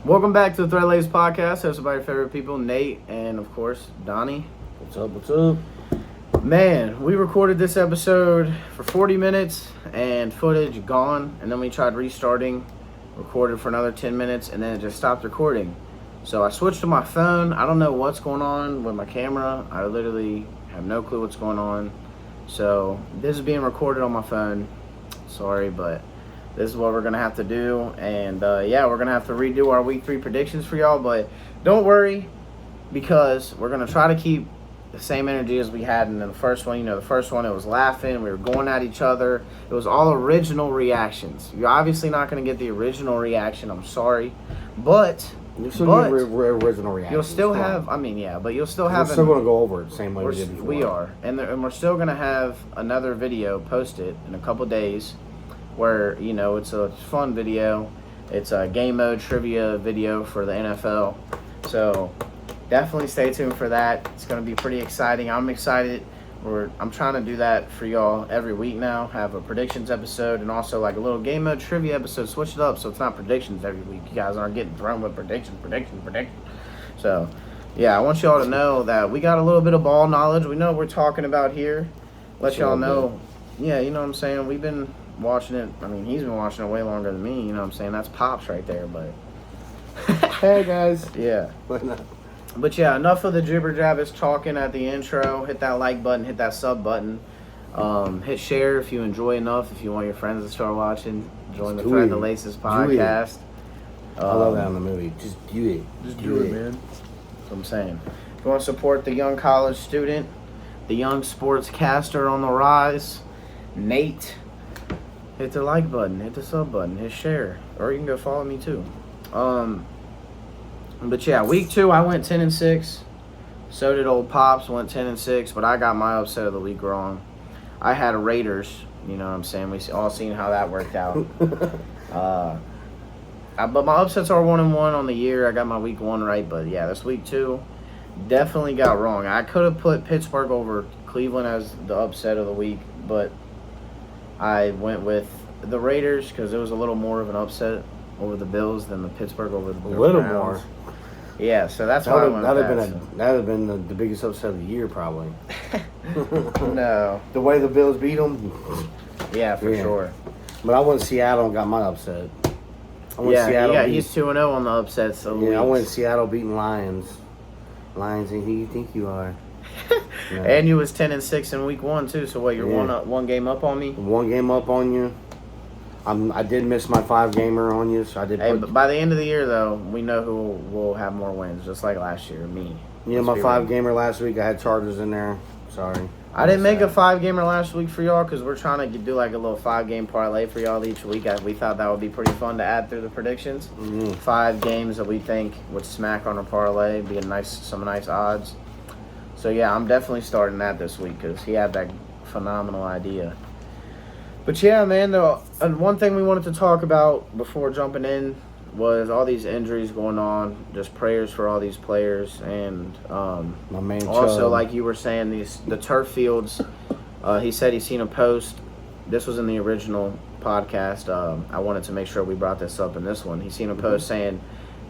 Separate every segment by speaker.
Speaker 1: Welcome back to the Thread Ladies Podcast. Hosted by your favorite people, Nate, and of course, Donnie.
Speaker 2: What's up? What's up?
Speaker 1: Man, we recorded this episode for 40 minutes and footage gone, and then we tried restarting, recorded for another 10 minutes, and then it just stopped recording. So I switched to my phone. I don't know what's going on with my camera. I literally have no clue what's going on. So this is being recorded on my phone. Sorry, but this is what we're going to have to do. And yeah, we're going to have to redo our week 3 predictions for y'all. But don't worry, because we're going to try to keep the same energy as we had in the first one. You know, the first one, it was laughing. We were going at each other. It was all original reactions. You're obviously not going to get the original reaction. I'm sorry. But
Speaker 2: You'll still get original reaction.
Speaker 1: you'll still have, I mean, yeah, but you'll still have...
Speaker 2: We're still going to go over it the same way we did before.
Speaker 1: We are. And we're still going to have another video posted in a couple days where, you know, it's a fun video. It's a game mode trivia video for the NFL. So definitely stay tuned for that. It's going to be pretty exciting. I'm excited. I'm trying to do that for y'all every week now. Have a predictions episode and also like a little game mode trivia episode. Switch it up so it's not predictions every week. You guys aren't getting thrown with predictions. So, yeah, I want y'all to know that we got a little bit of ball knowledge. We know what we're talking about here. Let y'all know. Yeah, you know what I'm saying? We've been watching it. I mean, he's been watching it way longer than me. You know what I'm saying? That's Pops right there, but...
Speaker 2: Hey, guys.
Speaker 1: Yeah. But yeah, enough of the jibber jabbers talking at the intro. Hit that like button, hit that sub button. Hit share if you enjoy enough. If you want your friends to start watching, join the Thread the Laces podcast.
Speaker 2: I love that in the movie. Just do it.
Speaker 1: Just do it, man. That's what I'm saying. If you want to support the young college student, the young sportscaster on the rise, Nate, hit the like button, hit the sub button, hit share. Or you can go follow me too. But yeah, week 2 I went 10-6. So did old Pops, went 10-6. But I got my upset of the week wrong. I had Raiders. You know what I'm saying? We all seen how that worked out. But my upsets are 1-1 on the year. I got my week 1 right. But yeah, this week 2 definitely got wrong. I could have put Pittsburgh over Cleveland as the upset of the week, but I went with the Raiders because it was a little more of an upset over the Bills than the Pittsburgh over the Browns.
Speaker 2: A little more.
Speaker 1: Yeah, so that's why I went with
Speaker 2: that. That would have been the biggest upset of the year, probably.
Speaker 1: No.
Speaker 2: The way the Bills beat them?
Speaker 1: Yeah, for sure.
Speaker 2: But I went Seattle and got my upset.
Speaker 1: He's 2-0 on the upsets. So
Speaker 2: I went Seattle beating Lions. Lions, and who you think you are?
Speaker 1: Yeah. And you was 10-6 in week 1 too. So what? You're one game up on me.
Speaker 2: 1 game up on you. I did miss my 5-gamer on you, so I did.
Speaker 1: But by the end of the year, though, we know who will have more wins, just like last year, me.
Speaker 2: You know, my 5-gamer last week, I had Chargers in there. Sorry.
Speaker 1: I didn't make a 5-gamer last week for y'all because we're trying to do like a little 5-game parlay for y'all each week. We thought that would be pretty fun to add through the predictions. Mm-hmm. 5 games that we think would smack on a parlay, be some nice odds. So yeah, I'm definitely starting that this week because he had that phenomenal idea. But yeah, man, one thing we wanted to talk about before jumping in was all these injuries going on. Just prayers for all these players, and
Speaker 2: my man
Speaker 1: also,
Speaker 2: Chubb.
Speaker 1: like you were saying, the turf fields. He said he's seen a post. This was in the original podcast. I wanted to make sure we brought this up in this one. He's seen a post saying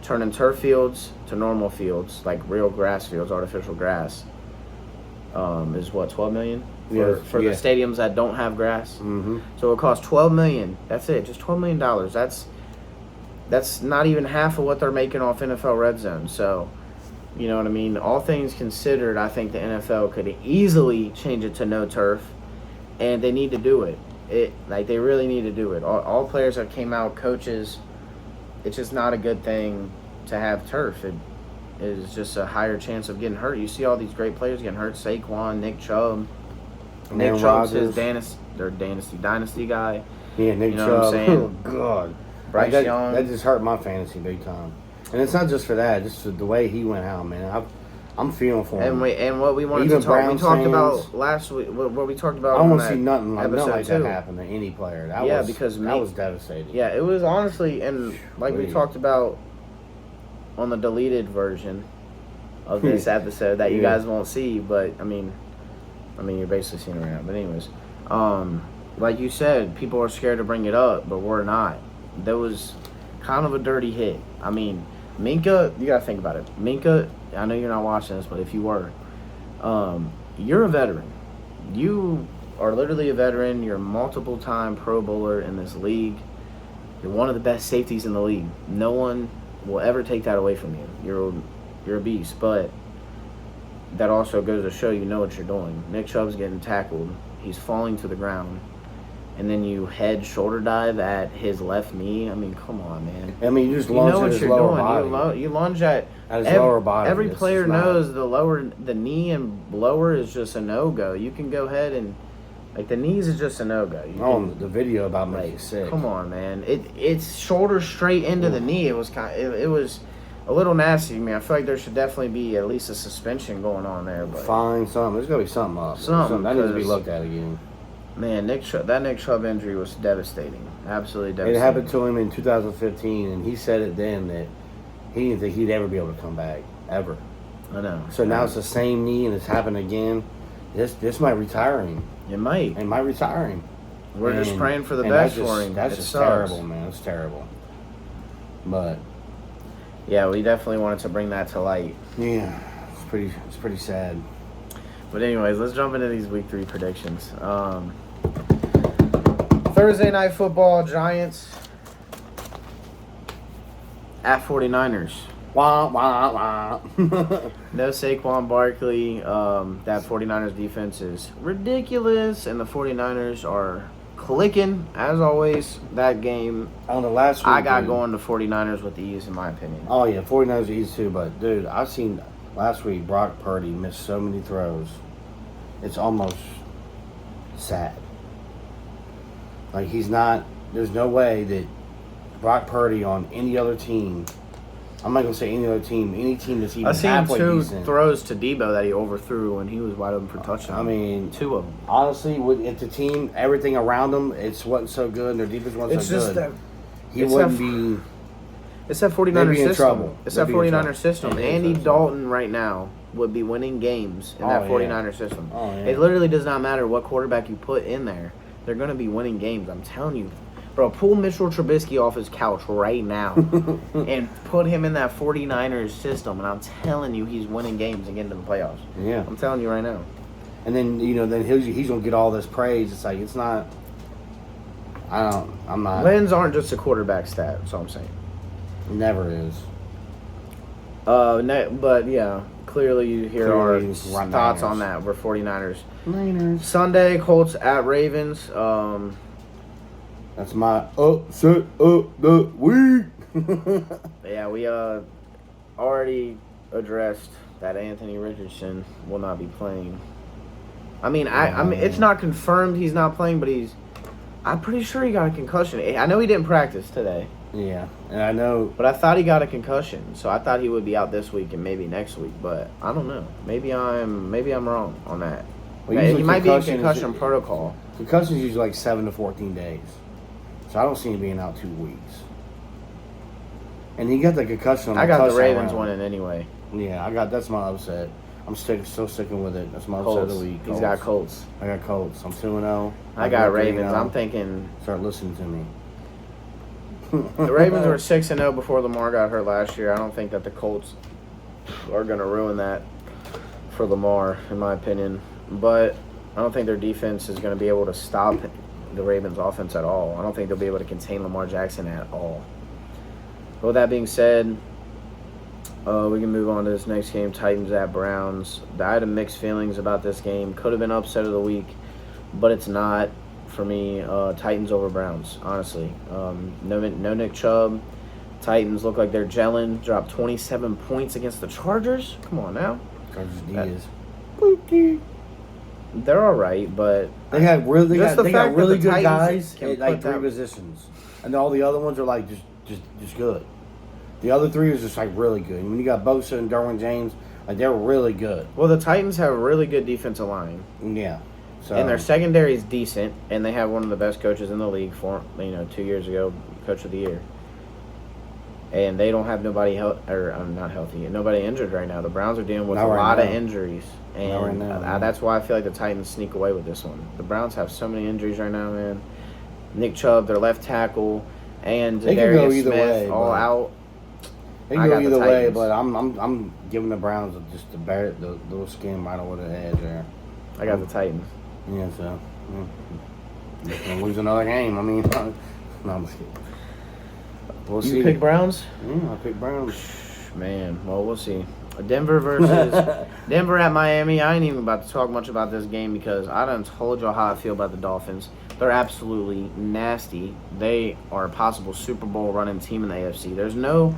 Speaker 1: turning turf fields to normal fields, like real grass fields, artificial grass. Is what, $12 million? For the stadiums that don't have grass.
Speaker 2: Mm-hmm.
Speaker 1: So it costs $12 million. That's it, just $12 million. That's not even half of what they're making off NFL Red Zone. So, you know what I mean? All things considered, I think the NFL could easily change it to no turf, and they need to do it. They really need to do it. All players that came out, coaches, it's just not a good thing to have turf. It is just a higher chance of getting hurt. You see all these great players getting hurt. Saquon, Nick Chubb. Nick Chubb's his dynasty guy.
Speaker 2: Yeah, Nick Chubb.
Speaker 1: You know what I'm saying?
Speaker 2: Oh, God.
Speaker 1: Bryce Young.
Speaker 2: That just hurt my fantasy big time. And it's not just for that. Just the way he went out, man. I'm feeling for him.
Speaker 1: And what we wanted to talk, we talked about last week. What we talked about.
Speaker 2: I don't want to see nothing like
Speaker 1: that
Speaker 2: happen to any player. That was devastating.
Speaker 1: Yeah, it was honestly, and like we talked about on the deleted version of this episode that you guys won't see, but I mean, you're basically seeing it right now. But anyways, like you said, people are scared to bring it up, but we're not. There was kind of a dirty hit. I mean, Minka, you got to think about it. Minka, I know you're not watching this, but if you were, you're a veteran. You are literally a veteran. You're a multiple-time Pro Bowler in this league. You're one of the best safeties in the league. No one will ever take that away from you. You're a beast, but that also goes to show you know what you're doing. Nick Chubb's getting tackled. He's falling to the ground. And then you head shoulder dive at his left knee. I mean, come on, man.
Speaker 2: I mean, you just lunge at his lower body.
Speaker 1: You lunge at
Speaker 2: his lower body.
Speaker 1: Every player knows the knee and lower is just a no-go. You can go ahead and, like, the knees is just a no-go.
Speaker 2: The video about me is sick.
Speaker 1: Come on, man. It's shoulder straight into the knee. It was it was a little nasty. I mean, I feel like there should definitely be at least a suspension going on there. But
Speaker 2: fine, something. There's got to be something up. Something that needs to be looked at again.
Speaker 1: Man, that Nick Chubb injury was devastating. Absolutely devastating.
Speaker 2: It happened to him in 2015, and he said it then that he didn't think he'd ever be able to come back, ever.
Speaker 1: I know.
Speaker 2: So now it's the same knee, and it's happened again. This might retire him.
Speaker 1: It might.
Speaker 2: It might retire him.
Speaker 1: We're just praying for the best for him.
Speaker 2: That's just terrible, man. It's terrible. But
Speaker 1: yeah, we definitely wanted to bring that to light.
Speaker 2: Yeah, it's pretty sad.
Speaker 1: But anyways, let's jump into these week 3 predictions. Thursday night football, Giants at 49ers.
Speaker 2: Wah, wah, wah.
Speaker 1: No Saquon Barkley. That 49ers defense is ridiculous, and the 49ers are clicking, as always. That game,
Speaker 2: on the last week,
Speaker 1: I got going to 49ers with ease, in my opinion.
Speaker 2: Oh, yeah, 49ers easy too, but, dude, I've seen last week Brock Purdy miss so many throws. It's almost sad. Like, there's no way that Brock Purdy on any other team, I'm not going to say any other team, any team that's even halfway decent.
Speaker 1: I've seen 2 throws to Debo that he overthrew when he was wide open for touchdown.
Speaker 2: I mean,
Speaker 1: 2 of them.
Speaker 2: Honestly, if the team, everything around them, it wasn't so good and their defense wasn't so good,
Speaker 1: it's that 49er system.
Speaker 2: Trouble.
Speaker 1: It's that 49er system. Andy Dalton right now would be winning games in that 49er system.
Speaker 2: Oh, yeah.
Speaker 1: It literally does not matter what quarterback you put in there. They're going to be winning games. I'm telling you. Bro, pull Mitchell Trubisky off his couch right now and put him in that 49ers system, and I'm telling you he's winning games and getting to the playoffs.
Speaker 2: Yeah.
Speaker 1: I'm telling you right now.
Speaker 2: And then, then he's going to get all this praise. It's like, it's not – I'm not –
Speaker 1: Wins aren't just a quarterback stat, that's all I'm saying.
Speaker 2: Never is.
Speaker 1: But, yeah, clearly you hear our thoughts on that. We're 49ers.
Speaker 2: Niners.
Speaker 1: Sunday, Colts at Ravens.
Speaker 2: That's my upset of the week.
Speaker 1: Yeah, we already addressed that Anthony Richardson will not be playing. I mean, I mean, it's not confirmed he's not playing, but I'm pretty sure he got a concussion. I know he didn't practice today.
Speaker 2: Yeah, and I know.
Speaker 1: But I thought he got a concussion, so I thought he would be out this week and maybe next week. But I don't know. Maybe I'm wrong on that.
Speaker 2: Well,
Speaker 1: he might be in concussion protocol.
Speaker 2: Concussion is usually like 7 to 14 days. So I don't see him being out 2 weeks. And he got the concussion on the
Speaker 1: I got the Ravens winning anyway.
Speaker 2: Yeah, that's my upset. I'm still sticking with it. That's my upset of the week.
Speaker 1: He's got Colts.
Speaker 2: I got Colts. I'm 2-0.
Speaker 1: I got Ravens. I'm thinking.
Speaker 2: Start listening to me.
Speaker 1: The Ravens were 6-0 before Lamar got hurt last year. I don't think that the Colts are going to ruin that for Lamar, in my opinion. But I don't think their defense is going to be able to stop the Ravens' offense at all. I don't think they'll be able to contain Lamar Jackson at all. But with that being said, we can move on to this next game, Titans at Browns. I had mixed feelings about this game. Could have been upset of the week, but it's not for me. Titans over Browns, honestly. No Nick Chubb. Titans look like they're gelling. Dropped 27 points against the Chargers. Come on now.
Speaker 2: Chargers D is spooky.
Speaker 1: They're all right, but
Speaker 2: they got really good
Speaker 1: Titans
Speaker 2: guys at like 3 positions, and all the other ones are like just good. The other 3 is just like really good. And when you got Bosa and Derwin James, like they're really good.
Speaker 1: Well, the Titans have a really good defensive line.
Speaker 2: Yeah. So,
Speaker 1: and their secondary is decent, and they have one of the best coaches in the league 2 years ago, Coach of the Year. And they don't have nobody not healthy, nobody injured right now. The Browns are dealing with a lot of injuries, and that's why I feel like the Titans sneak away with this one. The Browns have so many injuries right now, man. Nick Chubb, their left tackle, and Darius Smith all out.
Speaker 2: It can go either way, but I'm giving the Browns just the little skin right over the edge there.
Speaker 1: I got the Titans.
Speaker 2: Yeah, so they're gonna lose another game. I mean, no, I'm just kidding. We'll see.
Speaker 1: You pick Browns?
Speaker 2: Yeah, I pick Browns.
Speaker 1: Man, well, we'll see. Denver versus Denver at Miami. I ain't even about to talk much about this game because I done told y'all how I feel about the Dolphins. They're absolutely nasty. They are a possible Super Bowl running team in the AFC. There's no,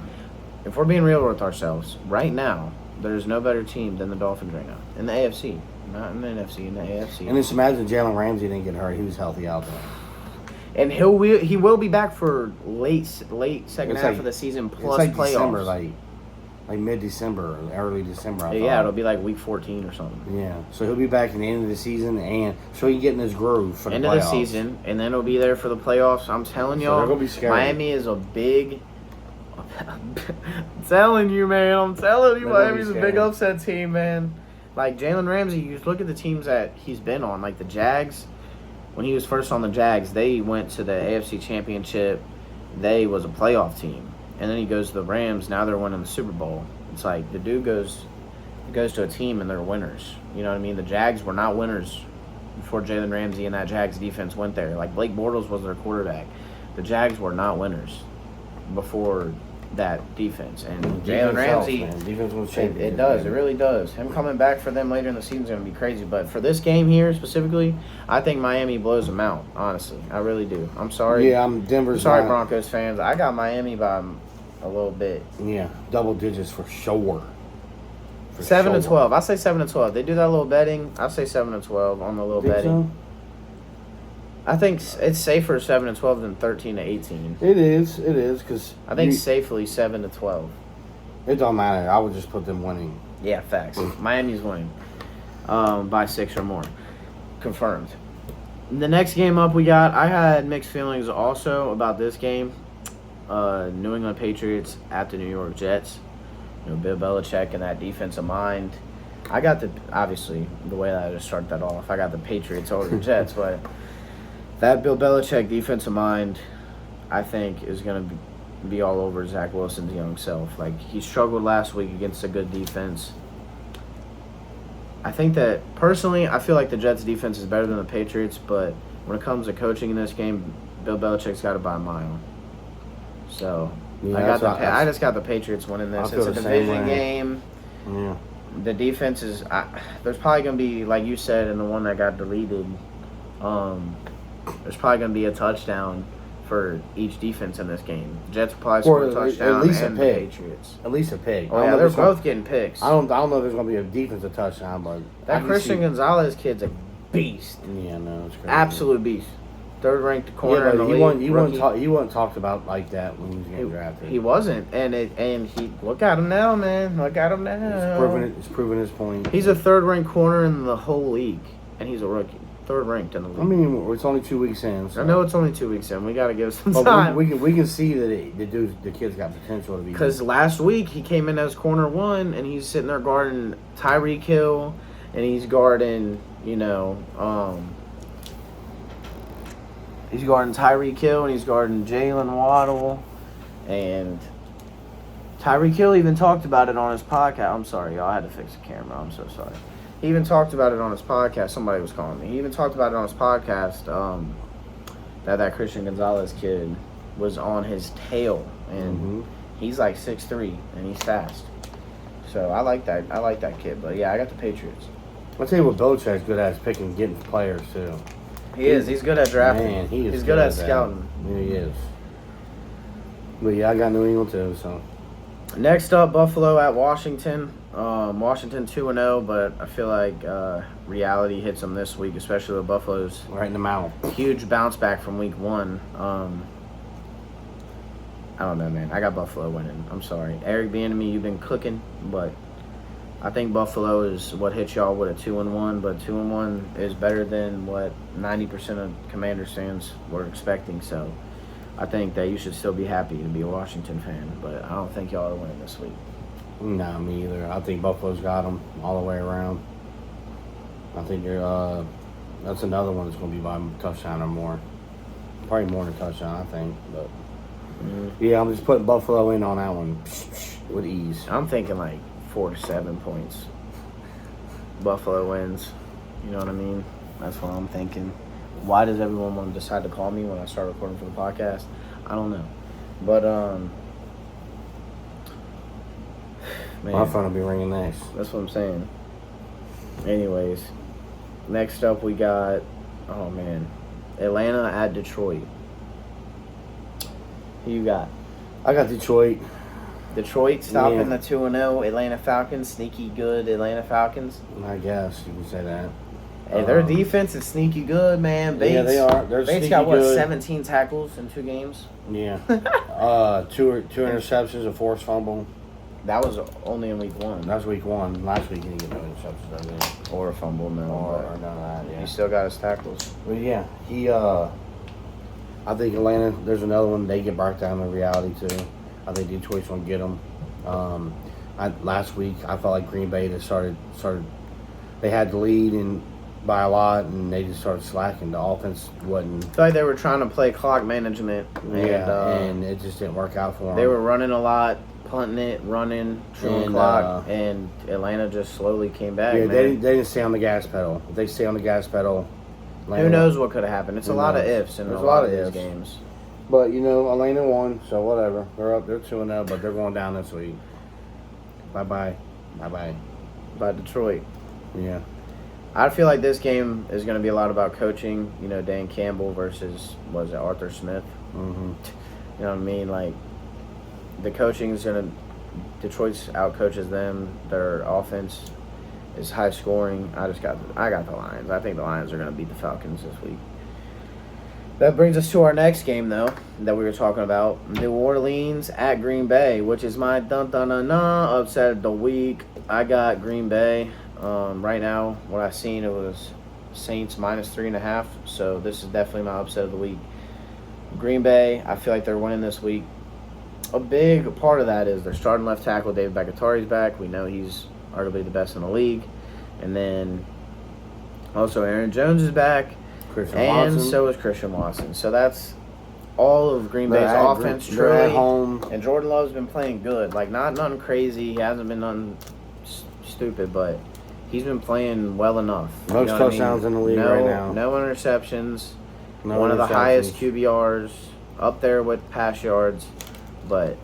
Speaker 1: if we're being real with ourselves, right now, there's no better team than the Dolphins right now in the AFC. Not in the NFC, in the AFC.
Speaker 2: And just imagine Jalen Ramsey didn't get hurt. He was healthy out there.
Speaker 1: And he will be back for late second half of the season plus
Speaker 2: it's like
Speaker 1: playoffs.
Speaker 2: December, like mid-December or early December.
Speaker 1: Yeah, it'll be like week 14 or something.
Speaker 2: Yeah, so he'll be back in the end of the season, and so he can get in his groove for the
Speaker 1: end
Speaker 2: playoffs.
Speaker 1: of the season, and then he'll be there for the playoffs. I'm telling y'all,
Speaker 2: they're gonna be scary.
Speaker 1: Miami is a big. I'm telling you, man. I'm telling you, Miami's a big upset team, man. Like Jalen Ramsey, you look at the teams that he's been on, like the Jags. When he was first on the Jags, they went to the AFC Championship. They was a playoff team. And then he goes to the Rams. Now they're winning the Super Bowl. It's like the dude goes to a team and they're winners. You know what I mean? The Jags were not winners before Jalen Ramsey and that Jags defense went there. Like Blake Bortles was their quarterback. The Jags were not winners before that defense. And Jalen Ramsey,
Speaker 2: defense was changing.
Speaker 1: It does. It really does. Him coming back for them later in the season is going to be crazy. But for this game here specifically, I think Miami blows them out. Honestly, I really do. I'm sorry.
Speaker 2: Yeah, Denver's.
Speaker 1: Sorry, Broncos fans. I got Miami by a little bit.
Speaker 2: Yeah, double digits for sure.
Speaker 1: 7-12. I say 7-12. They do that little betting. I say 7-12 on the little betting.
Speaker 2: So?
Speaker 1: I think it's safer 7-12 than 13-18.
Speaker 2: It is because
Speaker 1: I think safely 7-12.
Speaker 2: It don't matter. I would just put them winning.
Speaker 1: Yeah, facts. Miami's winning by 6 or more, confirmed. The next game up we got. I had mixed feelings also about this game. New England Patriots at the New York Jets. You know, Bill Belichick and that defensive mind. I got obviously the way that I just started that off. I got the Patriots over the Jets, but. That Bill Belichick defensive mind, I think, is going to be all over Zach Wilson's young self. Like, he struggled last week against a good defense. I think that, personally, I feel like the Jets' defense is better than the Patriots, but when it comes to coaching in this game, Bill Belichick's got it by a mile. So,
Speaker 2: yeah,
Speaker 1: I just got the Patriots winning this. It's a division game.
Speaker 2: Yeah.
Speaker 1: The defense is there's probably going to be, like you said, in the one that got deleted, there's probably going to be a touchdown for each defense in this game. Jets will probably score a touchdown,
Speaker 2: at least
Speaker 1: and
Speaker 2: a pick.
Speaker 1: the Patriots.
Speaker 2: At least a pick.
Speaker 1: Oh, yeah, they're both getting picks.
Speaker 2: I don't know if there's going to be a defensive touchdown, but
Speaker 1: that Christian Gonzalez kid's a beast.
Speaker 2: Yeah, no, it's crazy.
Speaker 1: Absolute beast. Third-ranked corner in the league.
Speaker 2: He wasn't talked about like that when he was getting drafted.
Speaker 1: He wasn't, and he look at him now, man. Look at him now.
Speaker 2: He's proven his point.
Speaker 1: He's a third-ranked corner in the whole league, and he's a rookie. Third-ranked in the league.
Speaker 2: I mean, it's only 2 weeks in. So.
Speaker 1: I know it's only 2 weeks in. We got to give some time.
Speaker 2: We can see that the kid's got potential to be.
Speaker 1: Because last week he came in as corner 1, and he's sitting there guarding Tyreek Hill, and he's guarding, he's guarding Tyreek Hill, and he's guarding Jalen Waddle, and Tyreek Hill even talked about it on his podcast. I'm sorry, y'all. I had to fix the camera. I'm so sorry. He even talked about it on his podcast. Somebody was calling me. He even talked about it on his podcast that Christian Gonzalez kid was on his tail, and he's like 6'3", and he's fast. So I like that. I like that kid. But yeah, I got the Patriots.
Speaker 2: I'll tell you what Belichick's good at is getting players too.
Speaker 1: He is. He's good at drafting.
Speaker 2: Man,
Speaker 1: he's good at scouting.
Speaker 2: Yeah, he is. But yeah, I got New England too. So
Speaker 1: next up, Buffalo at Washington. Washington 2-0, but I feel like reality hits them this week, especially with Buffalo's
Speaker 2: right in the mouth.
Speaker 1: Huge bounce back from week 1. I don't know, man. I got Buffalo winning. I'm sorry. Eric Bieniemy, you've been cooking, but I think Buffalo is what hit y'all with a 2-1, but 2-1 is better than what 90% of Commanders fans were expecting. So I think that you should still be happy to be a Washington fan, but I don't think y'all are winning this week.
Speaker 2: Nah, me either. I think Buffalo's got them all the way around. I think that's another one that's going to be by a touchdown or more. Probably more than a touchdown, I think. But Yeah, I'm just putting Buffalo in on that one with ease.
Speaker 1: I'm thinking like 4 to 7 points. Buffalo wins. You know what I mean? That's what I'm thinking. Why does everyone want to decide to call me when I start recording for the podcast? I don't know. But, man.
Speaker 2: My phone will be ringing next.
Speaker 1: That's what I'm saying. Anyways, next up we got, oh man, Atlanta at Detroit. Who you got?
Speaker 2: I got Detroit.
Speaker 1: Detroit stopping the 2-0 Atlanta Falcons. Sneaky good Atlanta Falcons.
Speaker 2: I guess you can say that.
Speaker 1: Hey, their defense is sneaky good, man. Bates,
Speaker 2: yeah, they are. They're
Speaker 1: Bates
Speaker 2: sneaky
Speaker 1: got, what,
Speaker 2: good.
Speaker 1: 17 tackles in 2 games?
Speaker 2: Yeah. Two interceptions, a forced fumble.
Speaker 1: That was only in week 1.
Speaker 2: That was week 1. Last week he didn't get no interceptions, I think.
Speaker 1: Or a fumble, no.
Speaker 2: Or none of that, yeah.
Speaker 1: He still got his tackles.
Speaker 2: Well, yeah. I think Atlanta, there's another one, they get back down to reality, too. I think Detroit's going to get them. Last week, I felt like Green Bay just started. They had the lead by a lot, and they just started slacking. The offense wasn't.
Speaker 1: I feel like they were trying to play clock management.
Speaker 2: And it just didn't work out for them.
Speaker 1: They were running a lot, punting it, running, chewing clock, and Atlanta just slowly came back.
Speaker 2: Yeah,
Speaker 1: man.
Speaker 2: they didn't stay on the gas pedal. If they stay on the gas pedal, Atlanta
Speaker 1: who knows what could have happened? It's a lot of
Speaker 2: knows?
Speaker 1: ifs in
Speaker 2: There's
Speaker 1: a lot of
Speaker 2: ifs.
Speaker 1: these games.
Speaker 2: But Atlanta won, so whatever. They're up. They're 2-0, but they're going down this week. Bye.
Speaker 1: By Detroit.
Speaker 2: Yeah.
Speaker 1: I feel like this game is going to be a lot about coaching. Dan Campbell versus, Arthur Smith?
Speaker 2: Mm-hmm.
Speaker 1: You know what I mean? Like, the coaching is going to... Detroit's outcoaches them. Their offense is high scoring. I got the Lions. I think the Lions are going to beat the Falcons this week. That brings us to our next game, though, that we were talking about. New Orleans at Green Bay, which is my upset of the week. I got Green Bay. Right now, what I've seen, it was Saints -3.5. So this is definitely my upset of the week. Green Bay, I feel like they're winning this week. A big part of that is their starting left tackle, David Bakhtiari's back. We know he's arguably the best in the league. And then also Aaron Jones is back. And so is Christian Watson. So that's all of Green Bay's offense.
Speaker 2: They're at home.
Speaker 1: And Jordan Love's been playing good. Like, not nothing crazy. He hasn't been nothing stupid, but he's been playing well enough.
Speaker 2: Most touchdowns in the league right now.
Speaker 1: No interceptions. One of the highest QBRs. Up there with pass yards. But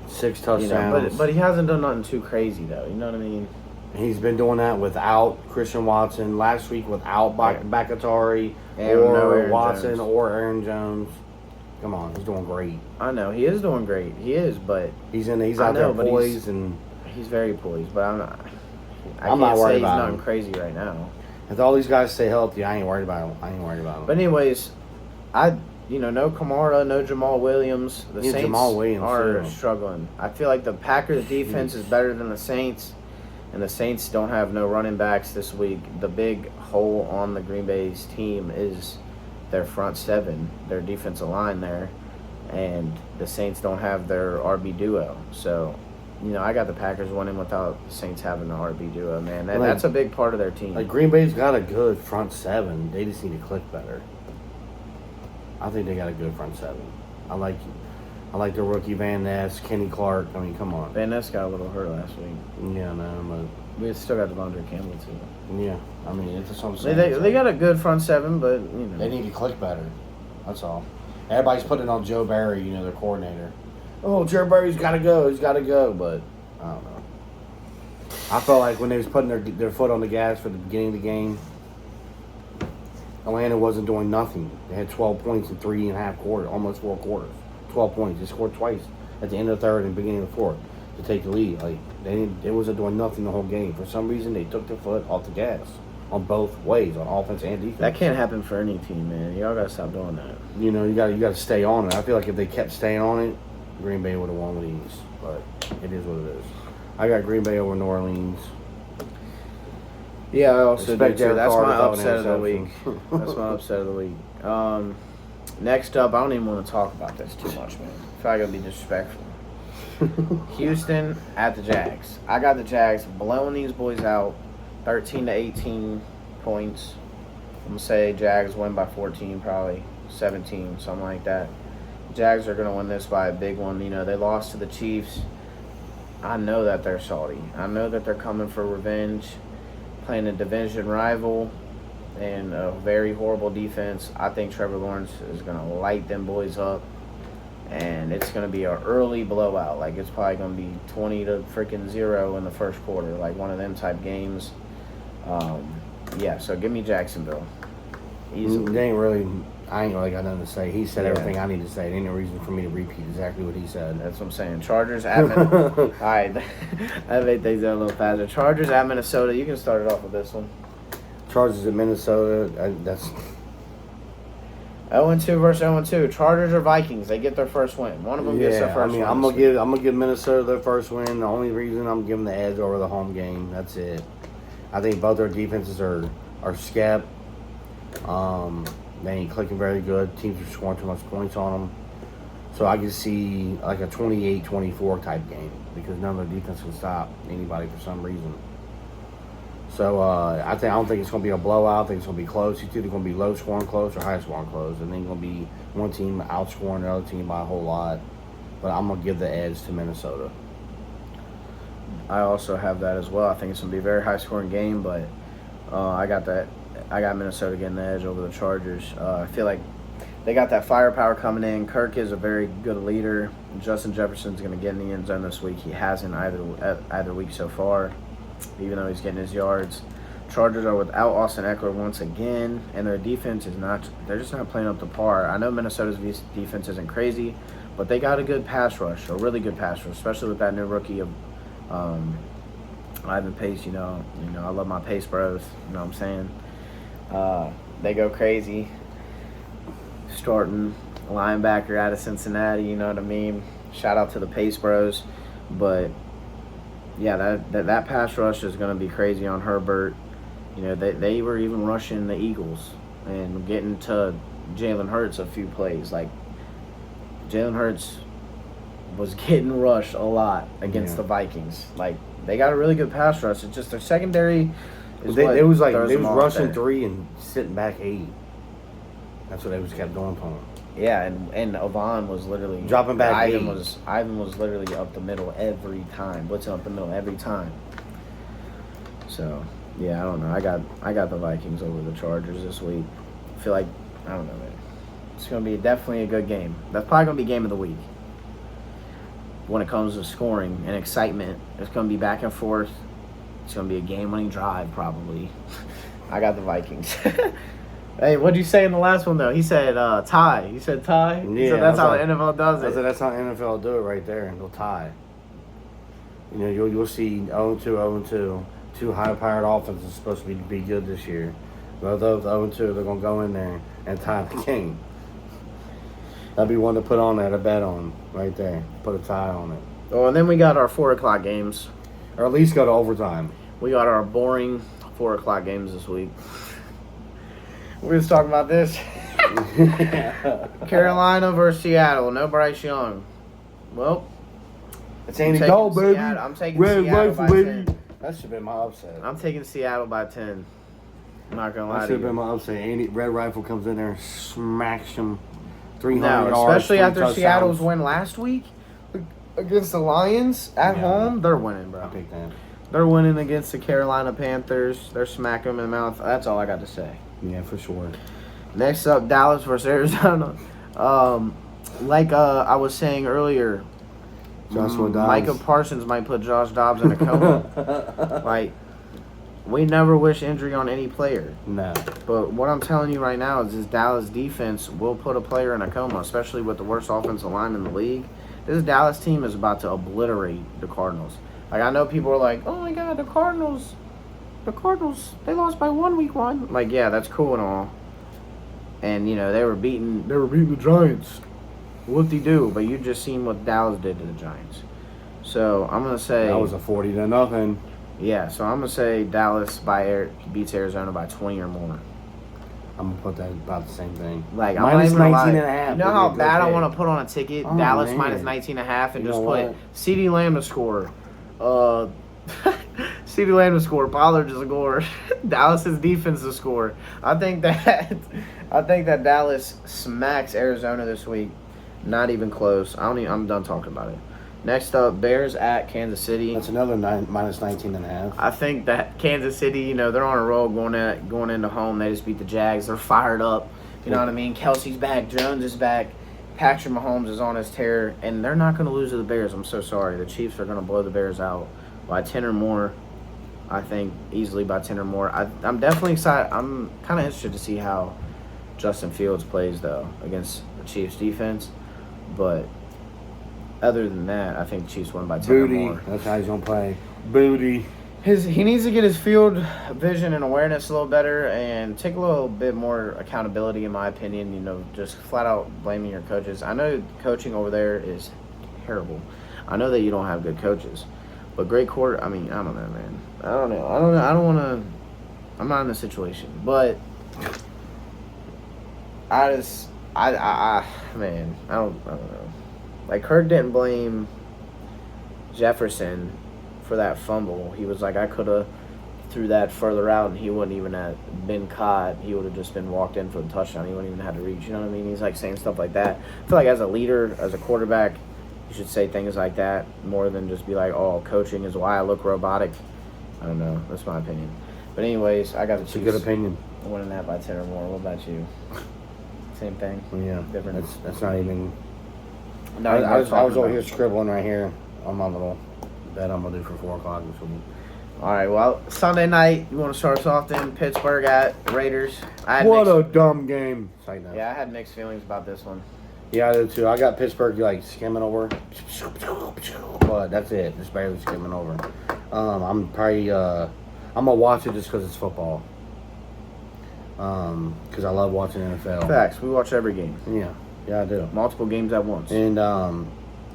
Speaker 2: 6 touchdowns.
Speaker 1: But he hasn't done nothing too crazy, though. You know what I mean?
Speaker 2: He's been doing that without Christian Watson. Last week without Bakhtiari
Speaker 1: or
Speaker 2: Watson
Speaker 1: Jones.
Speaker 2: Or Aaron Jones. Come on, he's doing great.
Speaker 1: I know he is doing great. He is, but
Speaker 2: he's out there poised and
Speaker 1: he's very poised. But I'm not. I
Speaker 2: I'm
Speaker 1: can't
Speaker 2: not worried
Speaker 1: say
Speaker 2: about
Speaker 1: he's nothing
Speaker 2: him.
Speaker 1: crazy right now.
Speaker 2: If all these guys stay healthy, I ain't worried about him.
Speaker 1: But anyways, no Kamara, no Jamal Williams. The Saints
Speaker 2: Jamal Williams
Speaker 1: are struggling. I feel like the Packers' defense is better than the Saints. And the Saints don't have no running backs this week. The big hole on the Green Bay's team is their front 7, their defensive line there. And the Saints don't have their RB duo. So, I got the Packers winning without the Saints having the RB duo, man. That's a big part of their team.
Speaker 2: Like, Green Bay's got a good front 7. They just need to click better. I think they got a good front 7. I like the rookie Van Ness, Kenny Clark. I mean, come on.
Speaker 1: Van Ness got a little hurt last week.
Speaker 2: Yeah, no, but
Speaker 1: we still got Devondre Campbell too.
Speaker 2: Yeah, I mean, it's something.
Speaker 1: They got a good front 7, but
Speaker 2: they need to click better. That's all. Everybody's putting on Joe Barry, their coordinator. Oh, Joe Barry's got to go. He's got to go, but I don't know. I felt like when they was putting their foot on the gas for the beginning of the game, Atlanta wasn't doing nothing. They had 12 points in 3.5 quarters, almost 4 quarters. 12 points. They scored twice at the end of the third and beginning of the fourth to take the lead. Like they wasn't doing nothing the whole game. For some reason, they took their foot off the gas on both ways, on offense and defense.
Speaker 1: That can't happen for any team, man. Y'all gotta stop doing that.
Speaker 2: You got to stay on it. I feel like if they kept staying on it, Green Bay would have won with ease. But it is what it is. I got Green Bay over New Orleans.
Speaker 1: Yeah, I also do too. That's my upset of the week.
Speaker 2: That's
Speaker 1: my upset of the week. Next up, I don't even want to talk about this too much, man. I feel like I'm gonna be disrespectful. Houston at the Jags. I got the Jags blowing these boys out, 13 to 18 points. I'm gonna say Jags win by 14, probably 17, something like that. Jags are going to win this by a big one. You know, they lost to the Chiefs. I know that they're salty. I know that they're coming for revenge, playing a division rival and a very horrible defense. I think Trevor Lawrence is going to light them boys up, and it's going to be an early blowout. Like, it's probably going to be 20 to freaking 0 in the first quarter, like one of them type games. Yeah, so give me Jacksonville. Easily.
Speaker 2: I ain't really got nothing to say. He said everything I need to say. There ain't no reason for me to repeat exactly what he said.
Speaker 1: That's what I'm saying. Chargers at Minnesota. All right. I made things a little faster. Chargers at Minnesota. You can start it off with this one.
Speaker 2: Chargers at Minnesota. That's
Speaker 1: 0-2 versus 0-2. Chargers or Vikings? They get their first win. One of them gets their first win.
Speaker 2: I'm gonna give Minnesota their first win. The only reason I'm giving the edge over the home game. That's it. I think both their defenses are scab. They ain't clicking very good. Teams are scoring too much points on them. So I can see like a 28-24 type game because none of their defense can stop anybody for some reason. So I don't think it's going to be a blowout. I think it's going to be close. It's either going to be low scoring close or high scoring close. And then going to be one team outscoring the other team by a whole lot. But I'm going to give the edge to Minnesota.
Speaker 1: I also have that as well. I think it's going to be a very high scoring game, but I got that. I got Minnesota getting the edge over the Chargers. I feel like they got that firepower coming in. Kirk is a very good leader. Justin Jefferson's going to get in the end zone this week. He hasn't either week so far, even though he's getting his yards. Chargers are without Austin Eckler once again, and their defense is not – they're just not playing up to par. I know Minnesota's defense isn't crazy, but they got a good pass rush, a really good pass rush, especially with that new rookie of Ivan Pace. You know, I love my Pace bros. You know what I'm saying? They go crazy. Starting linebacker out of Cincinnati, you know what I mean? Shout out to the Pace Bros. But, yeah, that pass rush is going to be crazy on Herbert. You know, they were even rushing the Eagles and getting to Jalen Hurts a few plays. Like, Jalen Hurts was getting rushed a lot against the Vikings. Like, they got a really good pass rush. It's just their secondary –
Speaker 2: they was rushing 3 and sitting back 8. That's what they was kept going for them.
Speaker 1: Yeah, and Avon was literally
Speaker 2: dropping back.
Speaker 1: Ivan was literally up the middle every time. Blitzing up the middle every time. So yeah, I don't know. I got the Vikings over the Chargers this week. I feel like I don't know, man. It's gonna be definitely a good game. That's probably gonna be game of the week. When it comes to scoring and excitement, it's gonna be back and forth. It's going to be a game-winning drive, probably. I got the Vikings. Hey, what'd you say in the last one, though? He said tie. You said tie?
Speaker 2: Yeah.
Speaker 1: So that's how the NFL does it.
Speaker 2: I said that's how the NFL do it right there, and they'll tie. You know, you'll see 0-2, 0-2. Two high-powered offenses supposed to be good this year. But those 0-2, they're going to go in there and tie the game. That'd be one to put on there, to bet on, right there. Put a tie on it.
Speaker 1: Oh, and then we got our 4 o'clock games.
Speaker 2: Or at least go to overtime.
Speaker 1: We got our boring 4 o'clock games this week. We're just talking about this. Carolina versus Seattle. No Bryce Young. Well,
Speaker 2: it's Andy Cole, baby.
Speaker 1: I'm taking Seattle by 10.
Speaker 2: That should have been my upset.
Speaker 1: I'm taking Seattle by 10. I'm not going to lie to you.
Speaker 2: That should have been my upset. Red Rifle comes in there and smacks him 300 yards.
Speaker 1: Especially after Seattle's win last week. Against the Lions at home, they're winning, bro.
Speaker 2: I picked that.
Speaker 1: They're winning against the Carolina Panthers. They're smacking them in the mouth. That's all I got to say.
Speaker 2: Yeah, for sure.
Speaker 1: Next up, Dallas versus Arizona. I was saying earlier, Micah Parsons might put Josh Dobbs in a coma. Like, we never wish injury on any player.
Speaker 2: No.
Speaker 1: But what I'm telling you right now is this Dallas defense will put a player in a coma, especially with the worst offensive line in the league. This Dallas team is about to obliterate the Cardinals. Like, I know people are like, oh my God, the Cardinals, they lost by 1 week 1. Like, yeah, that's cool and all. And, you know, they were beating the Giants. Whoop-de-doo. But you just seen what Dallas did to the Giants. So, I'm going to say...
Speaker 2: That was a 40-0.
Speaker 1: Yeah, so I'm going to say Dallas beats Arizona by 20 or more.
Speaker 2: I'm going to put that about the same thing.
Speaker 1: Like,
Speaker 2: minus 19.5.
Speaker 1: You know how bad I want to put on a ticket? Dallas minus 19.5 and just put CeeDee Lamb to score. CeeDee Lamb to score. Pollard to score. Dallas's defense to score. I think that Dallas smacks Arizona this week. Not even close. I'm done talking about it. Next up, Bears at Kansas City.
Speaker 2: That's another minus 19.5.
Speaker 1: I think that Kansas City, they're on a roll going into home. They just beat the Jags. They're fired up. You know what I mean? Kelsey's back. Jones is back. Patrick Mahomes is on his tear. And they're not going to lose to the Bears. I'm so sorry. The Chiefs are going to blow the Bears out by 10 or more. I think easily by 10 or more. I'm definitely excited. I'm kind of interested to see how Justin Fields plays, though, against the Chiefs defense. But other than that, I think the Chiefs won by 10 or more.
Speaker 2: That's how he's going to play. Booty.
Speaker 1: He needs to get his field vision and awareness a little better and take a little bit more accountability, in my opinion. Just flat out blaming your coaches. I know coaching over there is terrible. I know that you don't have good coaches. But great quarter, I don't know, man. I don't know. I don't want to. I'm not in a situation. But I don't know. Like, Kirk didn't blame Jefferson for that fumble. He was like, I could have threw that further out and he wouldn't even have been caught. He would have just been walked in for the touchdown. He wouldn't even have to reach. You know what I mean? He's like saying stuff like that. I feel like as a leader, as a quarterback, you should say things like that more than just be like, oh, coaching is why I look robotic. I don't know. That's my opinion. But anyways, I got the Chiefs.
Speaker 2: It's a good opinion.
Speaker 1: Winning that by 10 or more. What about you? Same thing?
Speaker 2: Yeah.
Speaker 1: Different?
Speaker 2: That's not even...
Speaker 1: No,
Speaker 2: I was over here scribbling right here on my little bet I'm going to do for 4 o'clock this week.
Speaker 1: All right, well, Sunday night, you want to start us off then? Pittsburgh at Raiders.
Speaker 2: What a dumb game.
Speaker 1: Yeah, I had mixed feelings about this one.
Speaker 2: Yeah, I did too. I got Pittsburgh like skimming over, but that's it. Just barely skimming over. I'm probably I'm gonna watch it just because it's football. Because I love watching NFL.
Speaker 1: Facts. We watch every game.
Speaker 2: Yeah, I do.
Speaker 1: Multiple games at once.
Speaker 2: And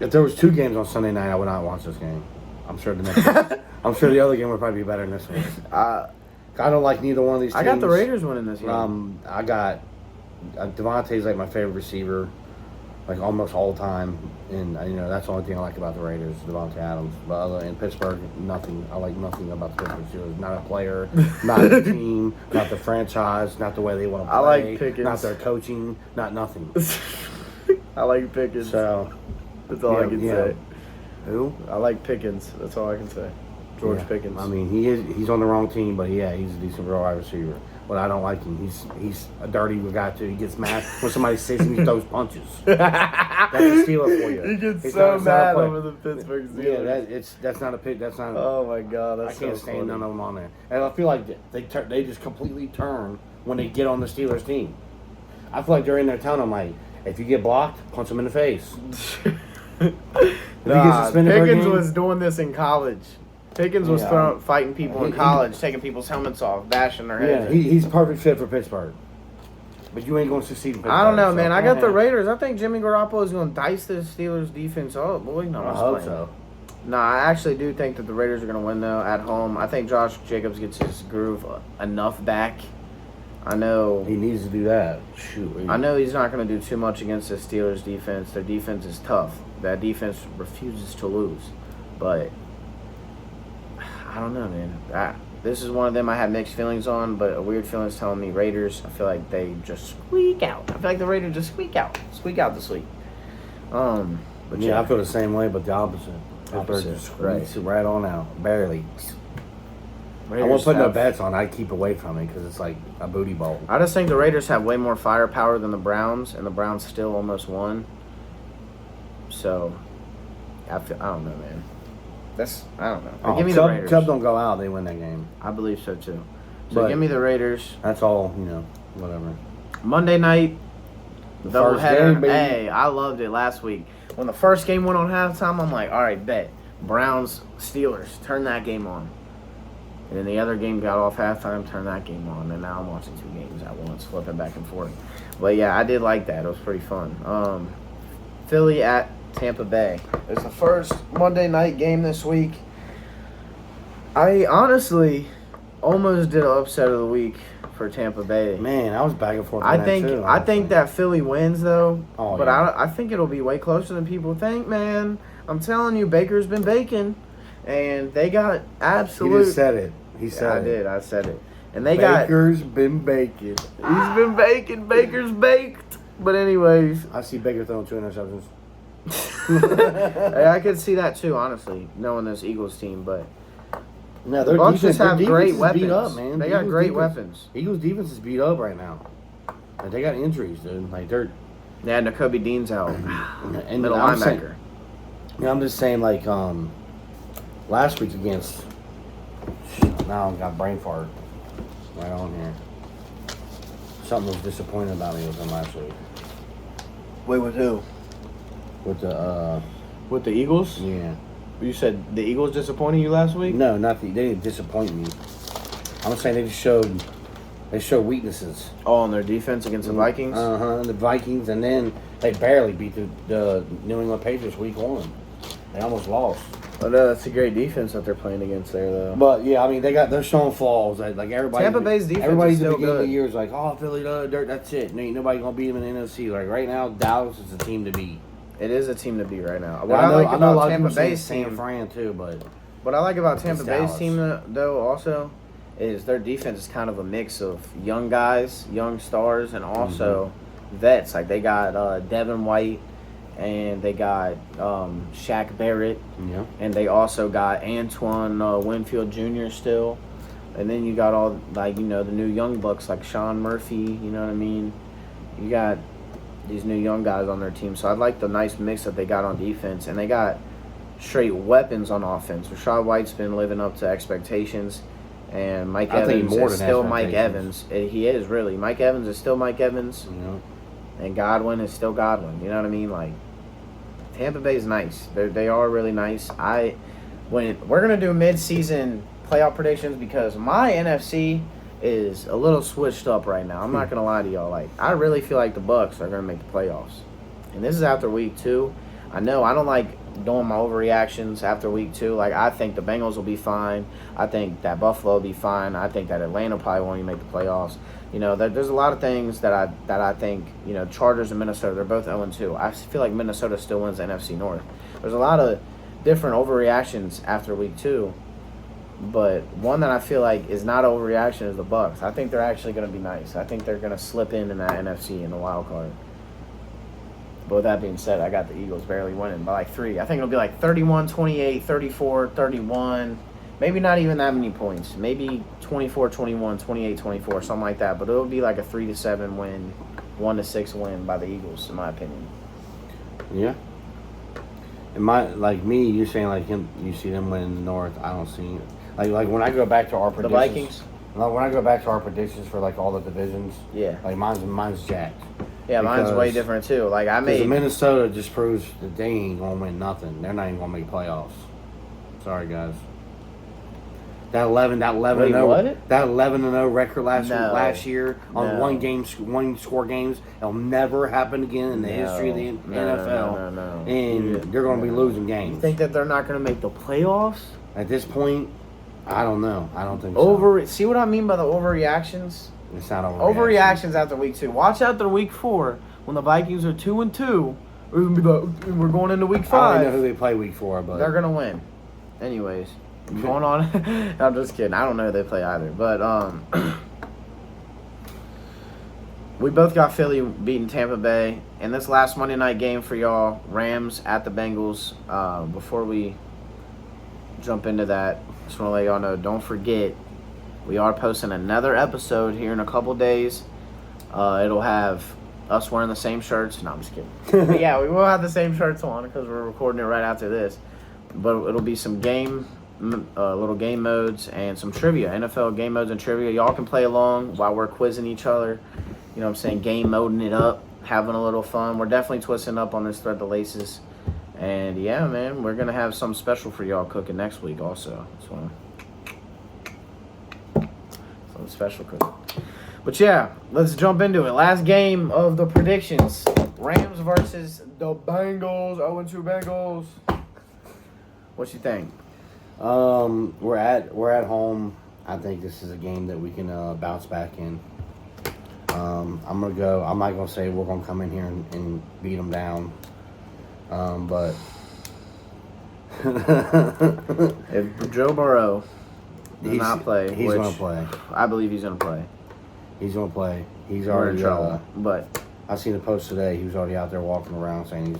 Speaker 2: if there was 2 games on Sunday night, I would not watch this game. I'm sure the next. I'm sure the other game would probably be better than this one. I don't like neither one of these teams.
Speaker 1: I got the Raiders winning this game.
Speaker 2: I got Devontae's like my favorite receiver, like almost all the time, and that's the only thing I like about the Raiders, Devontae Adams. But in Pittsburgh, nothing. I like nothing about the Pittsburgh Steelers. Not a player, not the team, not the franchise, not the way they want to play.
Speaker 1: I like Pickens.
Speaker 2: Not their coaching, not nothing.
Speaker 1: I like Pickens.
Speaker 2: So
Speaker 1: that's all I can say.
Speaker 2: Who?
Speaker 1: I like Pickens. That's all I can say. George Pickens.
Speaker 2: I mean, he's on the wrong team, but he's a decent real wide receiver. But I don't like him. He's a dirty guy too. He gets mad when somebody says him. He throws punches. That's a Steeler for you.
Speaker 1: He gets so mad over the Pittsburgh Steelers.
Speaker 2: Yeah, that's not a pick. That's not.
Speaker 1: Oh my God, that's
Speaker 2: I can't stand none of them on there. And I feel like they just completely turn when they get on the Steelers team. I feel like they're in there telling them like, if you get blocked, punch them in the face.
Speaker 1: Pickens was doing this in college. Pickens was fighting people in college, taking people's helmets off, bashing their heads.
Speaker 2: Yeah, he's a perfect fit for Pittsburgh. But you ain't going to succeed in Pittsburgh.
Speaker 1: I don't know, man. I got the Raiders. I think Jimmy Garoppolo is going to dice the Steelers' defense up. Boy, no,
Speaker 2: I hope so.
Speaker 1: No, I actually do think that the Raiders are going to win, though, at home. I think Josh Jacobs gets his groove enough back. I know
Speaker 2: he needs to do that. Shoot.
Speaker 1: I know he's not going to do too much against the Steelers' defense. Their defense is tough. That defense refuses to lose. But I don't know, man. This is one of them I have mixed feelings on, but a weird feeling is telling me Raiders. I feel like they just squeak out. I feel like the Raiders just squeak out this week. But
Speaker 2: I feel the same way, but the opposite.
Speaker 1: Opposite,
Speaker 2: squeaks right on out, barely.
Speaker 1: Raiders
Speaker 2: I won't put no bets on. I keep away from it because it's like a booty bowl.
Speaker 1: I just think the Raiders have way more firepower than the Browns, and the Browns still almost won. So, I don't know, man. I don't know. Give me the Raiders.
Speaker 2: Chubb don't go out, they win that game.
Speaker 1: I believe so too. So give me the Raiders.
Speaker 2: That's all, whatever.
Speaker 1: Monday night,
Speaker 2: the first game, baby.
Speaker 1: Hey, I loved it last week. When the first game went on halftime, I'm like, all right, bet. Browns, Steelers, turn that game on. And then the other game got off halftime, turn that game on. And now I'm watching 2 games at once, flipping back and forth. But yeah, I did like that. It was pretty fun. Philly at Tampa Bay. It's the first Monday night game this week. I honestly almost did an upset of the week for Tampa Bay.
Speaker 2: Man, I was back and forth.
Speaker 1: I think that Philly wins though.
Speaker 2: Oh,
Speaker 1: but
Speaker 2: yeah.
Speaker 1: I think it'll be way closer than people think, man. I'm telling you, Baker's been baking, and they got absolute.
Speaker 2: He just said it. He said it.
Speaker 1: I said it. And they
Speaker 2: Baker's been baking.
Speaker 1: He's been baking. Baker's baked. But anyways,
Speaker 2: I see Baker throwing 2 interceptions.
Speaker 1: hey, I could see that too, honestly, knowing this Eagles team. But
Speaker 2: No,
Speaker 1: the
Speaker 2: their
Speaker 1: Bucs
Speaker 2: defense,
Speaker 1: just have
Speaker 2: their
Speaker 1: great
Speaker 2: defense is
Speaker 1: weapons.
Speaker 2: beat up, man.
Speaker 1: They got
Speaker 2: Eagles
Speaker 1: great
Speaker 2: defense-
Speaker 1: weapons.
Speaker 2: Eagles defense is beat up right now. Like, they got injuries, dude. Like they're
Speaker 1: Yeah, N'Kobe Dean's out.
Speaker 2: and
Speaker 1: Middle
Speaker 2: I'm saying-
Speaker 1: linebacker.
Speaker 2: I'm just saying, like, last week against. Now I got brain fart right on here. Something was disappointing about me with them last week.
Speaker 1: Wait, with who?
Speaker 2: With the
Speaker 1: With the Eagles?
Speaker 2: yeah.
Speaker 1: You said the Eagles disappointed you last week?
Speaker 2: No, not the, they didn't disappoint me. I'm saying they just showed weaknesses.
Speaker 1: Oh, on their defense against the Vikings?
Speaker 2: The Vikings, and then they barely beat the New England Patriots week 1. They almost lost.
Speaker 1: But that's a great defense that they're playing against there, though.
Speaker 2: But yeah, I mean they're showing flaws. Like everybody,
Speaker 1: Tampa Bay's defense
Speaker 2: everybody
Speaker 1: is
Speaker 2: at the
Speaker 1: still
Speaker 2: beginning of the
Speaker 1: good.
Speaker 2: year is like, oh, Philly, dirt, that's it. Ain't nobody gonna beat them in the NFC. Like right now, Dallas is the team to beat.
Speaker 1: It is a team to beat right now.
Speaker 2: And
Speaker 1: What
Speaker 2: I know,
Speaker 1: I like
Speaker 2: I know a lot
Speaker 1: about
Speaker 2: of
Speaker 1: Tampa
Speaker 2: people saying
Speaker 1: Bay's
Speaker 2: San
Speaker 1: team,
Speaker 2: Fran too, but
Speaker 1: what I like about Tampa
Speaker 2: It's
Speaker 1: Bay's
Speaker 2: Dallas.
Speaker 1: team, though, also, is their defense is kind of a mix of young guys, young stars, and also vets. Like they got Devin White, and they got Shaq Barrett,
Speaker 2: yeah,
Speaker 1: and they also got Antoine Winfield Jr. still. And then you got all, like, the new young bucks like Sean Murphy, you know what I mean? You got these new young guys on their team. So I like the nice mix that they got on defense. And they got straight weapons on offense. Rashad White's been living up to expectations. And Mike
Speaker 2: I think
Speaker 1: Evans
Speaker 2: more
Speaker 1: is
Speaker 2: than
Speaker 1: still Mike Evans.
Speaker 2: expectations.
Speaker 1: He is, really. Mike Evans is still Mike Evans. And Godwin is still Godwin. You know what I mean? Like, Tampa Bay's nice. They are really nice. When we're gonna do mid-season playoff predictions, because my NFC is a little switched up right now. I'm not gonna lie to y'all. Like, I really feel like the Bucs are gonna make the playoffs, and this is after week 2. I know I don't like doing my overreactions after week 2. Like, I think the Bengals will be fine. I think that Buffalo will be fine. I think that Atlanta probably won't even make the playoffs. There's a lot of things that I think, Chargers and Minnesota, they're both 0-2. I feel like Minnesota still wins the NFC North. There's a lot of different overreactions after week 2, but one that I feel like is not an overreaction is the Bucs. I think they're actually going to be nice. I think they're going to slip in that NFC in the wild card. But with that being said, I got the Eagles barely winning by like 3. I think it'll be like 31-28, 34-31. Maybe not even that many points. Maybe 24-21, 28-24, something like that. But it'll be like a 3-7 win, 1-6 win by the Eagles, in my opinion.
Speaker 2: yeah. And you're saying like him. You see them winning the North. I don't see it. Like when I go back to our
Speaker 1: The
Speaker 2: predictions.
Speaker 1: Vikings?
Speaker 2: Like when I go back to our predictions for like all the divisions.
Speaker 1: Yeah.
Speaker 2: Like mine's jacked.
Speaker 1: Yeah, mine's way
Speaker 2: Because-
Speaker 1: different too. Like, I
Speaker 2: Because
Speaker 1: made...
Speaker 2: Minnesota just proves that they ain't gonna win nothing. They're not even gonna make playoffs. Sorry, guys. That 11
Speaker 1: Wait, what?
Speaker 2: that 11-0 record
Speaker 1: No.
Speaker 2: last year on
Speaker 1: No.
Speaker 2: one score games, it'll never happen again in the history of the NFL.
Speaker 1: No.
Speaker 2: And they're gonna be losing games.
Speaker 1: You think that they're not going to make the playoffs?
Speaker 2: At this point, I don't know. I don't think so.
Speaker 1: See what I mean by the overreactions?
Speaker 2: It's not
Speaker 1: Overreactions after week 2. Watch after week 4 when the Vikings are 2-2. We're gonna be like, we're going into week
Speaker 2: I don't even know
Speaker 1: 5.
Speaker 2: who they play week 4, but
Speaker 1: They're gonna win. Anyways, going on. I'm just kidding. I don't know who they play either. But we both got Philly beating Tampa Bay. And this last Monday night game for y'all, Rams at the Bengals. Before we jump into that, just want to let y'all know, don't forget, we are posting another episode here in a couple days. It'll have us wearing the same shirts. No, I'm just kidding. But yeah, we will have the same shirts on because we're recording it right after this. But it'll be some little game modes and some trivia, NFL game modes and trivia. Y'all can play along while we're quizzing each other. You know what I'm saying? Game moding it up, having a little fun. We're definitely twisting up on this Thread the Laces. And yeah, man, we're going to have something special for y'all cooking next week also. So, something special cooking. But yeah, let's jump into it. Last game of the predictions. Rams versus the Bengals. 0-2 Bengals. What you think?
Speaker 2: we're at home. I think this is a game that we can bounce back in. I'm not gonna say we're gonna come in here and beat them down. But
Speaker 1: If Joe Burrow does not play,
Speaker 2: he's
Speaker 1: which
Speaker 2: gonna play.
Speaker 1: I believe he's gonna play.
Speaker 2: He's gonna play. He's
Speaker 1: We're in
Speaker 2: already
Speaker 1: trouble. But
Speaker 2: I seen a post today. He was already out there walking around saying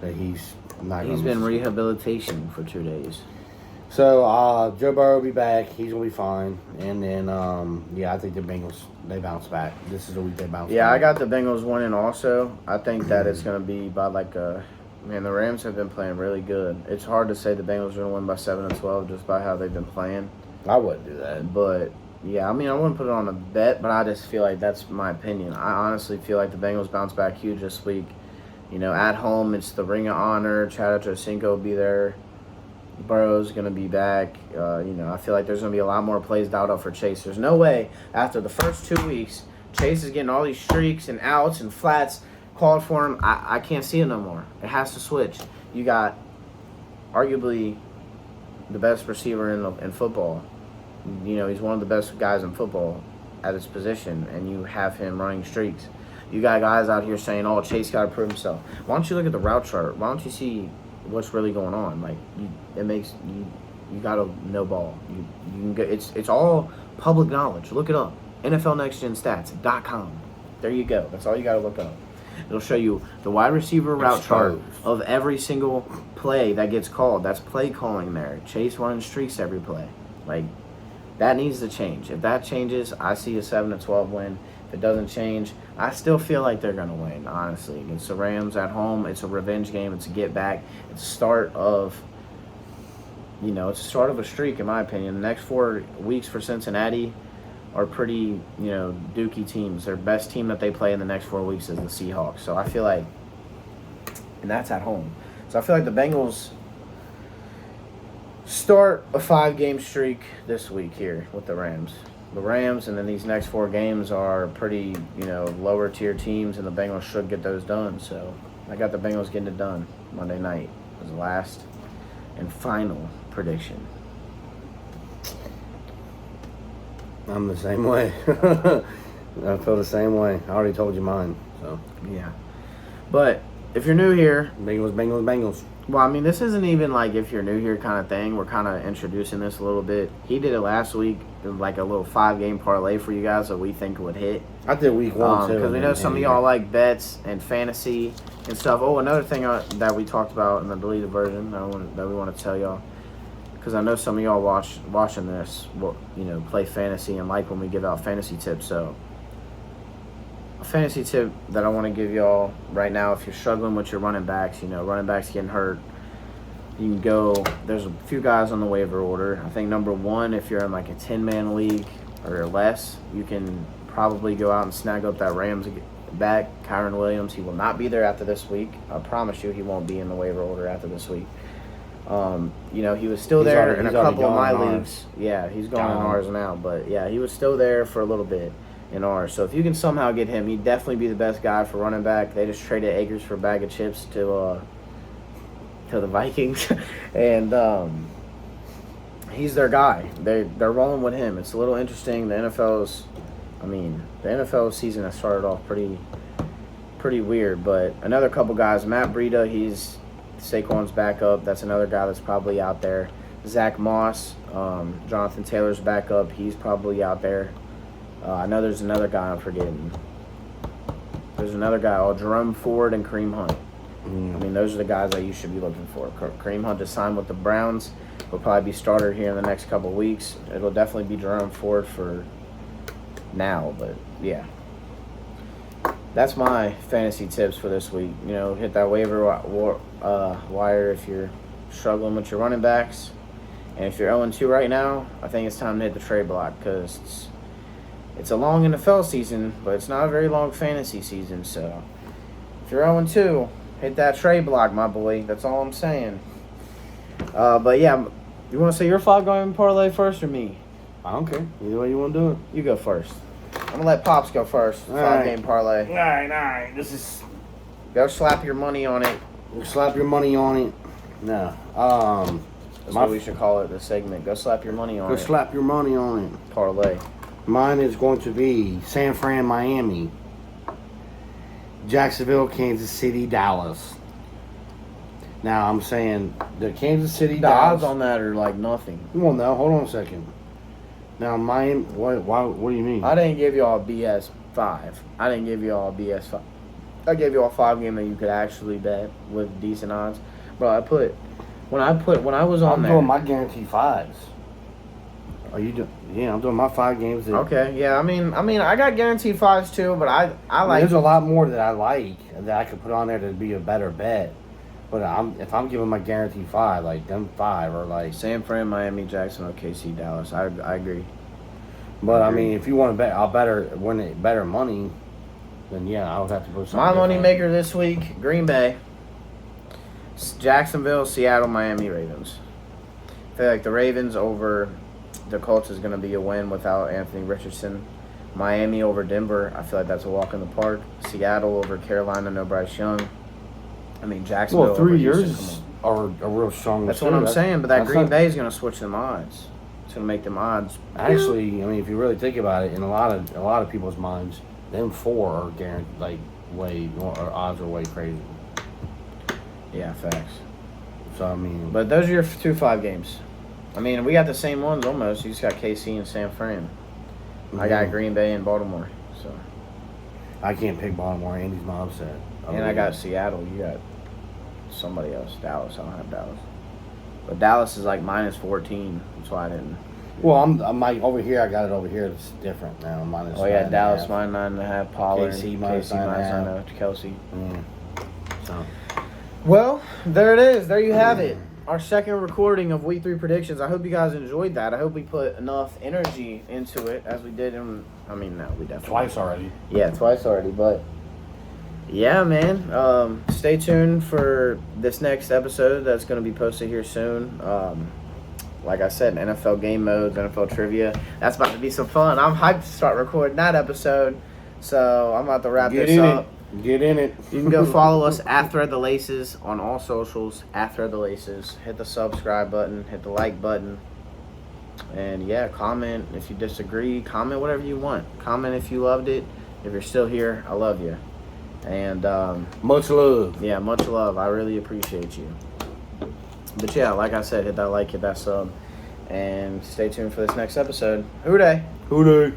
Speaker 2: he's not.
Speaker 1: He's been rehabilitation for 2 days.
Speaker 2: So Joe Burrow will be back. He's gonna be fine. And then I think the Bengals they bounce back. This is the week they bounce back.
Speaker 1: Yeah, I got the Bengals winning also. I think that it's gonna be by man, the Rams have been playing really good. It's hard to say the Bengals are gonna win by 7-12 just by how they've been playing.
Speaker 2: I wouldn't do that.
Speaker 1: But yeah, I mean, I wouldn't put it on a bet, but I just feel like that's my opinion. I honestly feel like the Bengals bounce back huge this week. You know, at home, it's the Ring of Honor. Chad Ochocinco will be there. Burrow's going to be back. I feel like there's going to be a lot more plays dialed up for Chase. There's no way after the first 2 weeks, Chase is getting all these streaks and outs and flats called for him. I can't see it no more. It has to switch. You got arguably the best receiver in football. You know, he's one of the best guys in football at his position, and you have him running streaks. You got guys out here saying, "Oh, Chase got to prove himself." Why don't you look at the route chart? Why don't you see what's really going on? Like, you got to know ball. You can get it's all public knowledge. Look it up. NFLNextGenStats.com. There you go. That's all you got to look up. It'll show you the wide receiver route chart of every single play that gets called. That's play calling there. Chase running streaks every play. Like, that needs to change. If that changes, I see a 7-12 win. If it doesn't change, I still feel like they're going to win, honestly. Against the Rams at home, it's a revenge game. It's a get back. It's a start of, a streak, in my opinion. The next 4 weeks for Cincinnati are pretty, dookie teams. Their best team that they play in the next 4 weeks is the Seahawks. So I feel like, and that's at home. So I feel like the Bengals start a 5-game streak this week here with the Rams. The Rams, and then these next 4 games are pretty, lower tier teams, and the Bengals should get those done. So I got the Bengals getting it done Monday night as the last and final prediction.
Speaker 2: I'm the same way. I feel the same way. I already told you mine. So
Speaker 1: yeah, but if you're new here,
Speaker 2: Bengals.
Speaker 1: Well, I mean, this isn't even like if you're new here kind of thing. We're kind of introducing this a little bit. He did it last week, like a little 5-game parlay for you guys that we think would hit.
Speaker 2: I did week 1 too.
Speaker 1: Because we know some of y'all like bets and fantasy and stuff. Oh, another thing that we talked about in the deleted version that we want to tell y'all, because I know some of y'all watching this, play fantasy and like when we give out fantasy tips. So a fantasy tip that I want to give y'all right now, if you're struggling with your running backs, running backs getting hurt, you can go, there's a few guys on the waiver order. I think number 1, if you're in like a 10-man league or less, you can probably go out and snag up that Rams back, Kyron Williams. He will not be there after this week. I promise you he won't be in the waiver order after this week. He was still there in a couple of my leagues. Yeah, he's gone in ours now, but yeah, he was still there for a little bit in ours. So if you can somehow get him, he'd definitely be the best guy for running back. They just traded Akers for a bag of chips to the Vikings, and he's their guy. They're rolling with him. It's a little interesting. The NFL season has started off pretty weird. But another couple guys, Matt Breida, he's Saquon's backup. That's another guy that's probably out there. Zach Moss, Jonathan Taylor's backup. He's probably out there. I know there's another guy I'm forgetting. There's another guy, Jerome Ford and Kareem Hunt. I mean, those are the guys that you should be looking for. Kareem Hunt just signed with the Browns. He'll probably be starter here in the next couple of weeks. It'll definitely be Jerome Ford for now, but yeah. That's my fantasy tips for this week. Hit that waiver wire if you're struggling with your running backs. And if you're 0-2 right now, I think it's time to hit the trade block because it's a long NFL season, but it's not a very long fantasy season. So if you're 0-2, hit that trade block, my boy. That's all I'm saying. But yeah, you want to say your 5-game parlay first or me?
Speaker 2: I don't care. Either way you want to do it.
Speaker 1: You go first. I'm going to let Pops go first. 5-game parlay.
Speaker 2: All right.
Speaker 1: Go slap your money on it.
Speaker 2: Slap your money on it. No.
Speaker 1: That's what we should call it, this segment. Go slap your money on it.
Speaker 2: Go slap your money on it.
Speaker 1: Parlay.
Speaker 2: Mine is going to be San Fran, Miami, Jacksonville, Kansas City, Dallas. Now I'm saying the Kansas City,
Speaker 1: The
Speaker 2: Dallas.
Speaker 1: odds on that are like nothing.
Speaker 2: Well, no, hold on a second. Now Miami, what do you mean?
Speaker 1: I didn't give y'all BS 5. I didn't give you all a BS 5. I gave you all 5 game that you could actually bet with decent odds. Bro, when I was on
Speaker 2: I'm
Speaker 1: there.
Speaker 2: doing my guaranteed 5s. Are you doing? Yeah, I'm doing my 5 games.
Speaker 1: Okay, yeah. I mean, I got guaranteed 5s too, but I like.
Speaker 2: There's a lot more that I like that I could put on there to be a better bet. But if I'm giving my guaranteed 5, like them 5 are like
Speaker 1: San Fran, Miami, Jacksonville, KC, Dallas. I agree.
Speaker 2: But I mean, if you want to bet, I'll win it better money. Then yeah, I would have to put something.
Speaker 1: My money
Speaker 2: different.
Speaker 1: maker this week: Green Bay, Jacksonville, Seattle, Miami, Ravens. I feel like the Ravens over the Colts is going to be a win without Anthony Richardson. Miami over Denver. I feel like that's a walk in the park. Seattle over Carolina, no Bryce Young. I mean, Jacksonville.
Speaker 2: Well, 3
Speaker 1: over Houston,
Speaker 2: years are a real strong.
Speaker 1: That's what I'm saying. But that Green Bay is going to switch them odds. It's going to make them odds.
Speaker 2: Actually, I mean, if you really think about it, in a lot of people's minds, them 4 are guaranteed, like way more, or odds are way crazy.
Speaker 1: Yeah, facts.
Speaker 2: So I mean,
Speaker 1: But those are your 2-5 games. I mean, we got the same ones almost. You just got KC and San Fran. I got Green Bay and Baltimore. So.
Speaker 2: I can't pick Baltimore. Andy's my upset.
Speaker 1: And I got Seattle. You got somebody else. Dallas. I don't have Dallas. But Dallas is like minus 14. That's why I didn't.
Speaker 2: Well, I'm like over here. I got it over here. It's different now. Minus.
Speaker 1: Oh, yeah.
Speaker 2: 9.5.
Speaker 1: Dallas minus 9.5. Pollard.
Speaker 2: KC minus
Speaker 1: 9.5. Kelsey.
Speaker 2: So.
Speaker 1: Well, there it is. There you have it. Our second recording of Week 3 predictions. I hope you guys enjoyed that. I hope we put enough energy into it as we did in. I mean, no, we definitely.
Speaker 2: Twice already.
Speaker 1: Yeah, twice already. But, yeah, man. Stay tuned for this next episode that's going to be posted here soon. Like I said, NFL game modes, NFL trivia. That's about to be some fun. I'm hyped to start recording that episode. So, I'm about to wrap this up.
Speaker 2: Get in it.
Speaker 1: You can go follow us at Thread the Laces on all socials, at Thread the Laces. Hit the subscribe button, hit the like button. And yeah, comment if you disagree. Comment whatever you want. Comment if you loved it. If you're still here, I love you. And
Speaker 2: much love.
Speaker 1: Yeah, much love. I really appreciate you. But yeah, like I said, hit that like, hit that sub. And stay tuned for this next episode. Hooday!
Speaker 2: Hooday!